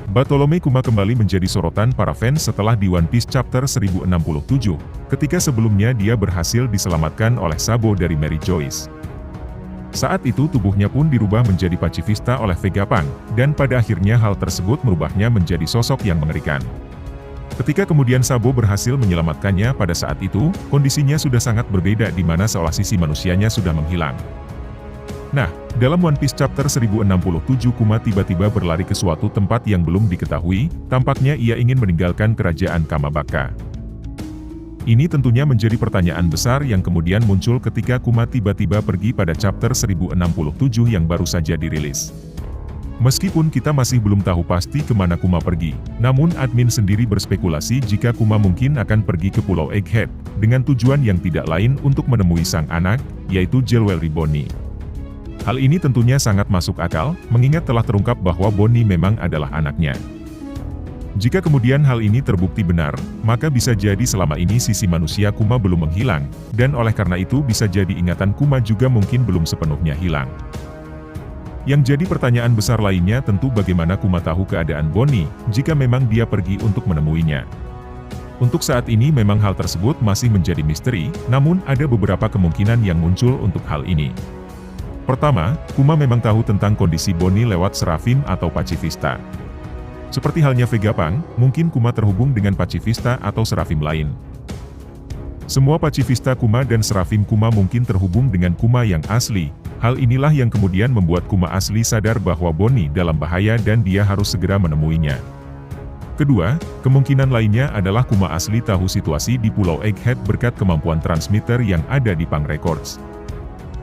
Bartolome Kuma kembali menjadi sorotan para fans setelah di One Piece Chapter 1067, ketika sebelumnya dia berhasil diselamatkan oleh Sabo dari Mary Joyce. Saat itu tubuhnya pun dirubah menjadi pacifista oleh Vegapunk, dan pada akhirnya hal tersebut merubahnya menjadi sosok yang mengerikan. Ketika kemudian Sabo berhasil menyelamatkannya pada saat itu, kondisinya sudah sangat berbeda di mana seolah sisi manusianya sudah menghilang. Nah, dalam One Piece Chapter 1067 Kuma tiba-tiba berlari ke suatu tempat yang belum diketahui, tampaknya ia ingin meninggalkan kerajaan Kamabaka. Ini tentunya menjadi pertanyaan besar yang kemudian muncul ketika Kuma tiba-tiba pergi pada Chapter 1067 yang baru saja dirilis. Meskipun kita masih belum tahu pasti kemana Kuma pergi, namun admin sendiri berspekulasi jika Kuma mungkin akan pergi ke Pulau Egghead, dengan tujuan yang tidak lain untuk menemui sang anak, yaitu Jewelry Bonnie. Hal ini tentunya sangat masuk akal, mengingat telah terungkap bahwa Bonnie memang adalah anaknya. Jika kemudian hal ini terbukti benar, maka bisa jadi selama ini sisi manusia Kuma belum menghilang, dan oleh karena itu bisa jadi ingatan Kuma juga mungkin belum sepenuhnya hilang. Yang jadi pertanyaan besar lainnya tentu bagaimana Kuma tahu keadaan Bonnie, jika memang dia pergi untuk menemuinya. Untuk saat ini memang hal tersebut masih menjadi misteri, namun ada beberapa kemungkinan yang muncul untuk hal ini. Pertama, Kuma memang tahu tentang kondisi Bonnie lewat Seraphim atau Pacifista. Seperti halnya Vegapunk, mungkin Kuma terhubung dengan Pacifista atau Seraphim lain. Semua Pacifista Kuma dan Seraphim Kuma mungkin terhubung dengan Kuma yang asli. Hal inilah yang kemudian membuat Kuma asli sadar bahwa Bonnie dalam bahaya dan dia harus segera menemuinya. Kedua, kemungkinan lainnya adalah Kuma asli tahu situasi di Pulau Egghead berkat kemampuan transmitter yang ada di Punk Records.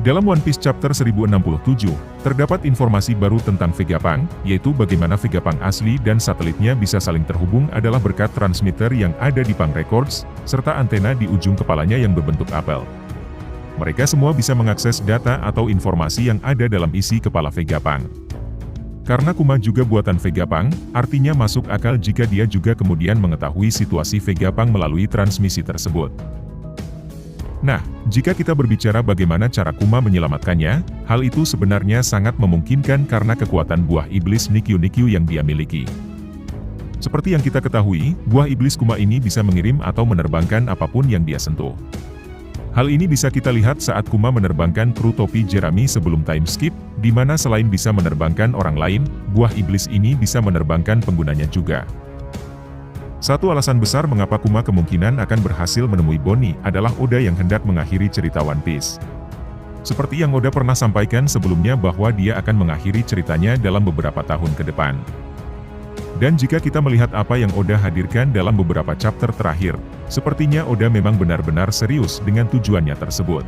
Dalam One Piece Chapter 1067, terdapat informasi baru tentang Vegapunk, yaitu bagaimana Vegapunk asli dan satelitnya bisa saling terhubung adalah berkat transmitter yang ada di Punk Records, serta antena di ujung kepalanya yang berbentuk apel. Mereka semua bisa mengakses data atau informasi yang ada dalam isi kepala Vegapunk. Karena Kuma juga buatan Vegapunk, artinya masuk akal jika dia juga kemudian mengetahui situasi Vegapunk melalui transmisi tersebut. Nah, jika kita berbicara bagaimana cara Kuma menyelamatkannya, hal itu sebenarnya sangat memungkinkan karena kekuatan buah iblis Nikyu-Nikyu yang dia miliki. Seperti yang kita ketahui, buah iblis Kuma ini bisa mengirim atau menerbangkan apapun yang dia sentuh. Hal ini bisa kita lihat saat Kuma menerbangkan kru topi Jerami sebelum time skip, di mana selain bisa menerbangkan orang lain, buah iblis ini bisa menerbangkan penggunanya juga. Satu alasan besar mengapa Kuma kemungkinan akan berhasil menemui Bonnie adalah Oda yang hendak mengakhiri cerita One Piece. Seperti yang Oda pernah sampaikan sebelumnya bahwa dia akan mengakhiri ceritanya dalam beberapa tahun ke depan. Dan jika kita melihat apa yang Oda hadirkan dalam beberapa chapter terakhir, sepertinya Oda memang benar-benar serius dengan tujuannya tersebut.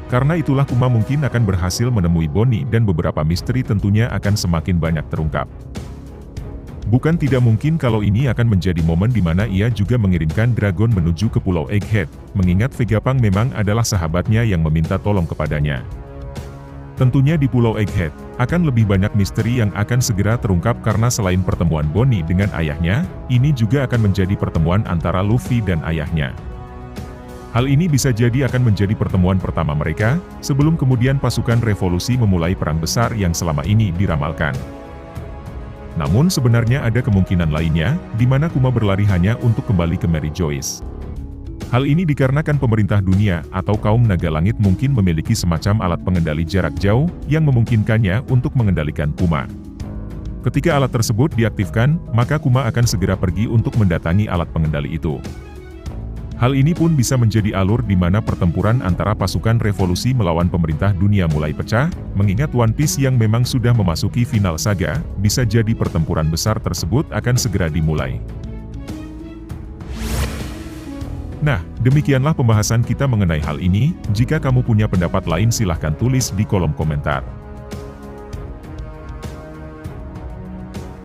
Karena itulah Kuma mungkin akan berhasil menemui Bonnie dan beberapa misteri tentunya akan semakin banyak terungkap. Bukan tidak mungkin kalau ini akan menjadi momen di mana ia juga mengirimkan Dragon menuju ke Pulau Egghead, mengingat Vegapunk memang adalah sahabatnya yang meminta tolong kepadanya. Tentunya di Pulau Egghead, akan lebih banyak misteri yang akan segera terungkap karena selain pertemuan Bonnie dengan ayahnya, ini juga akan menjadi pertemuan antara Luffy dan ayahnya. Hal ini bisa jadi akan menjadi pertemuan pertama mereka, sebelum kemudian pasukan revolusi memulai perang besar yang selama ini diramalkan. Namun sebenarnya ada kemungkinan lainnya, di mana Kuma berlari hanya untuk kembali ke Mary Joyce. Hal ini dikarenakan pemerintah dunia atau kaum naga langit mungkin memiliki semacam alat pengendali jarak jauh, yang memungkinkannya untuk mengendalikan Kuma. Ketika alat tersebut diaktifkan, maka Kuma akan segera pergi untuk mendatangi alat pengendali itu. Hal ini pun bisa menjadi alur di mana pertempuran antara pasukan revolusi melawan pemerintah dunia mulai pecah, mengingat One Piece yang memang sudah memasuki final saga, bisa jadi pertempuran besar tersebut akan segera dimulai. Nah, demikianlah pembahasan kita mengenai hal ini. Jika kamu punya pendapat lain silahkan tulis di kolom komentar.